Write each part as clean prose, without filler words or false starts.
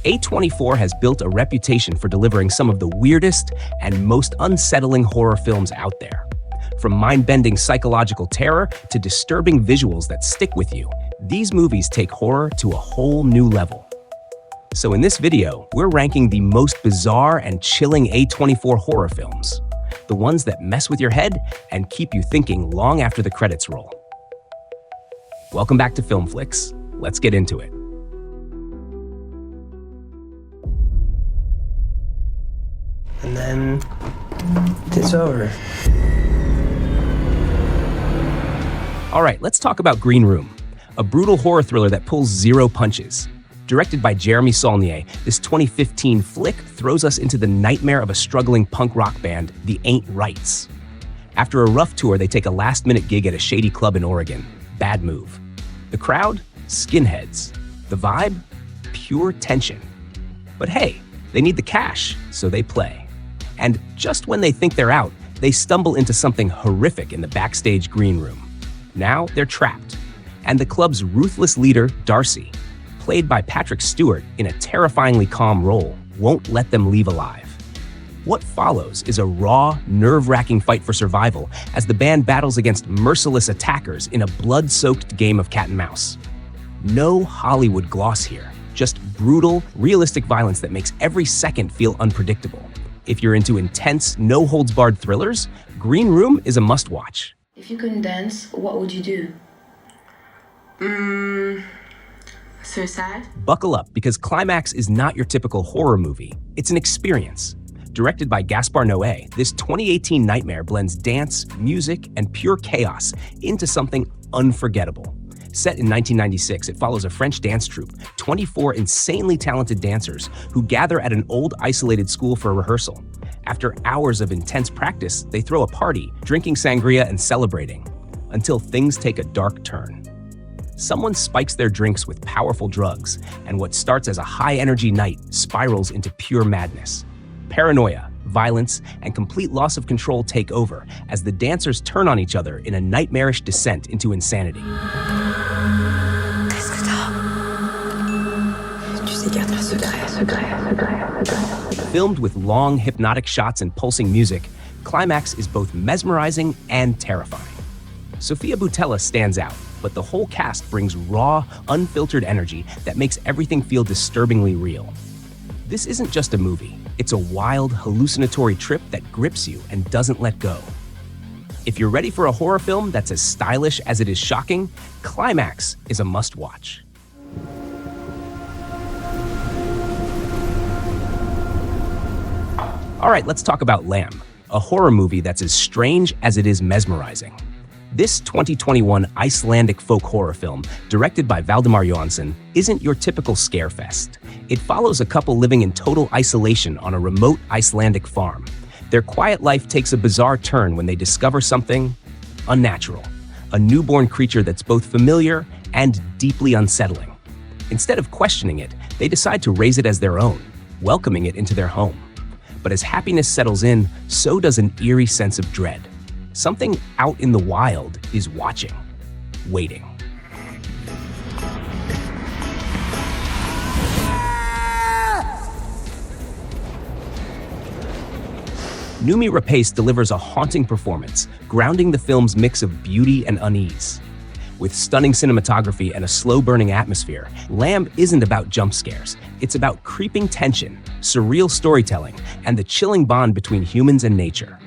A24 has built a reputation for delivering some of the weirdest and most unsettling horror films out there. From mind-bending psychological terror to disturbing visuals that stick with you, these movies take horror to a whole new level. So in this video, we're ranking the most bizarre and chilling A24 horror films, the ones that mess with your head and keep you thinking long after the credits roll. Welcome back to Filmflix. Let's get into it. And then it's over. All right, let's talk about Green Room, a brutal horror thriller that pulls zero punches. Directed by Jeremy Saulnier, this 2015 flick throws us into the nightmare of a struggling punk rock band, The Ain't Rights. After a rough tour, they take a last-minute gig at a shady club in Oregon. Bad move. The crowd? Skinheads. The vibe? Pure tension. But hey, they need the cash, so they play. And just when they think they're out, they stumble into something horrific in the backstage green room. Now they're trapped. And the club's ruthless leader, Darcy, played by Patrick Stewart in a terrifyingly calm role, won't let them leave alive. What follows is a raw, nerve-wracking fight for survival as the band battles against merciless attackers in a blood-soaked game of cat and mouse. No Hollywood gloss here, just brutal, realistic violence that makes every second feel unpredictable. If you're into intense, no-holds-barred thrillers, Green Room is a must-watch. If you couldn't dance, what would you do? Suicide? Buckle up, because Climax is not your typical horror movie. It's an experience. Directed by Gaspar Noé, this 2018 nightmare blends dance, music, and pure chaos into something unforgettable. Set in 1996, it follows a French dance troupe, 24 insanely talented dancers who gather at an old isolated school for a rehearsal. After hours of intense practice, they throw a party, drinking sangria and celebrating, until things take a dark turn. Someone spikes their drinks with powerful drugs, and what starts as a high-energy night spirals into pure madness. Paranoia, violence, and complete loss of control take over as the dancers turn on each other in a nightmarish descent into insanity. Filmed with long, hypnotic shots and pulsing music, Climax is both mesmerizing and terrifying. Sofia Boutella stands out, but the whole cast brings raw, unfiltered energy that makes everything feel disturbingly real. This isn't just a movie, it's a wild, hallucinatory trip that grips you and doesn't let go. If you're ready for a horror film that's as stylish as it is shocking, Climax is a must-watch. All right, let's talk about Lamb, a horror movie that's as strange as it is mesmerizing. This 2021 Icelandic folk horror film, directed by Valdimar Johansson, isn't your typical scarefest. It follows a couple living in total isolation on a remote Icelandic farm. Their quiet life takes a bizarre turn when they discover something unnatural, a newborn creature that's both familiar and deeply unsettling. Instead of questioning it, they decide to raise it as their own, welcoming it into their home. But as happiness settles in, so does an eerie sense of dread. Something out in the wild is watching, waiting. Noomi Rapace delivers a haunting performance, grounding the film's mix of beauty and unease. With stunning cinematography and a slow-burning atmosphere, Lamb isn't about jump scares. It's about creeping tension, surreal storytelling, and the chilling bond between humans and nature.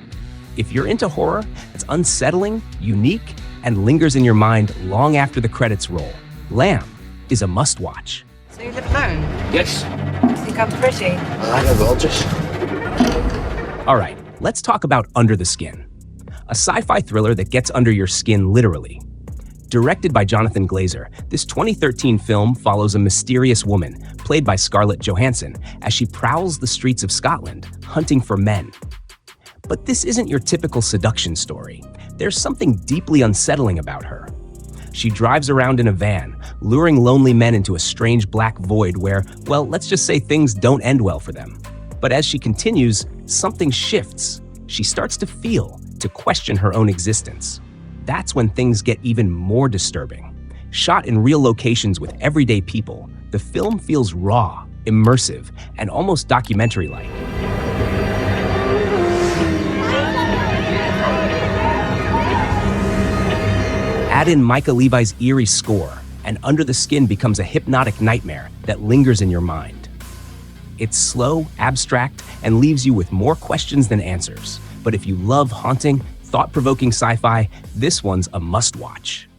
If you're into horror that's unsettling, unique, and lingers in your mind long after the credits roll, Lamb is a must-watch. So you live alone? Yes. You think I'm pretty? I'm gorgeous. All right, let's talk about Under the Skin, a sci-fi thriller that gets under your skin literally. Directed by Jonathan Glazer, this 2013 film follows a mysterious woman, played by Scarlett Johansson, as she prowls the streets of Scotland, hunting for men. But this isn't your typical seduction story. There's something deeply unsettling about her. She drives around in a van, luring lonely men into a strange black void where, well, let's just say things don't end well for them. But as she continues, something shifts. She starts to feel, to question her own existence. That's when things get even more disturbing. Shot in real locations with everyday people, the film feels raw, immersive, and almost documentary-like. Add in Micah Levi's eerie score, and Under the Skin becomes a hypnotic nightmare that lingers in your mind. It's slow, abstract, and leaves you with more questions than answers. But if you love haunting, thought-provoking sci-fi, this one's a must-watch.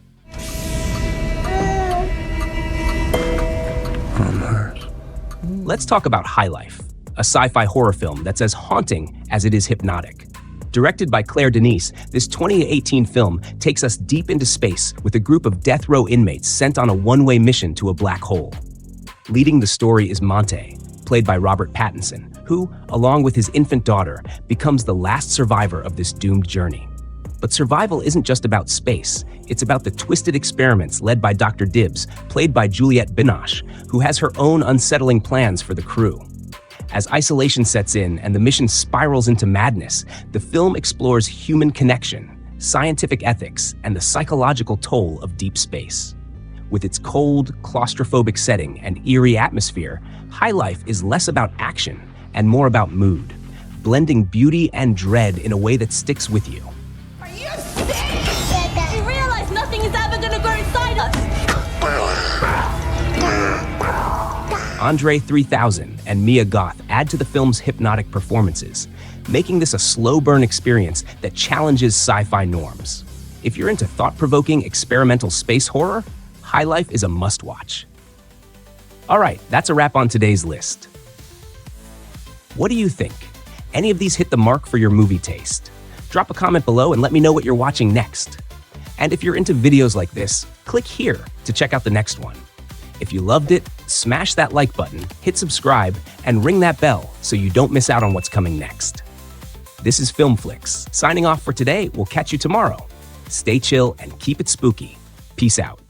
Let's talk about High Life, a sci-fi horror film that's as haunting as it is hypnotic. Directed by Claire Denis, this 2018 film takes us deep into space with a group of death row inmates sent on a one-way mission to a black hole. Leading the story is Monte, played by Robert Pattinson, who, along with his infant daughter, becomes the last survivor of this doomed journey. But survival isn't just about space, it's about the twisted experiments led by Dr. Dibbs, played by Juliette Binoche, who has her own unsettling plans for the crew. As isolation sets in and the mission spirals into madness, the film explores human connection, scientific ethics, and the psychological toll of deep space. With its cold, claustrophobic setting and eerie atmosphere, High Life is less about action and more about mood, blending beauty and dread in a way that sticks with you. Are you sick? You realize nothing is ever gonna go inside us. Andre 3000 and Mia Goth add to the film's hypnotic performances, making this a slow-burn experience that challenges sci-fi norms. If you're into thought-provoking experimental space horror, High Life is a must-watch. All right, that's a wrap on today's list. What do you think? Any of these hit the mark for your movie taste? Drop a comment below and let me know what you're watching next. And if you're into videos like this, click here to check out the next one. If you loved it, smash that like button, hit subscribe, and ring that bell so you don't miss out on what's coming next. This is Filmflix, signing off for today. We'll catch you tomorrow. Stay chill and keep it spooky. Peace out.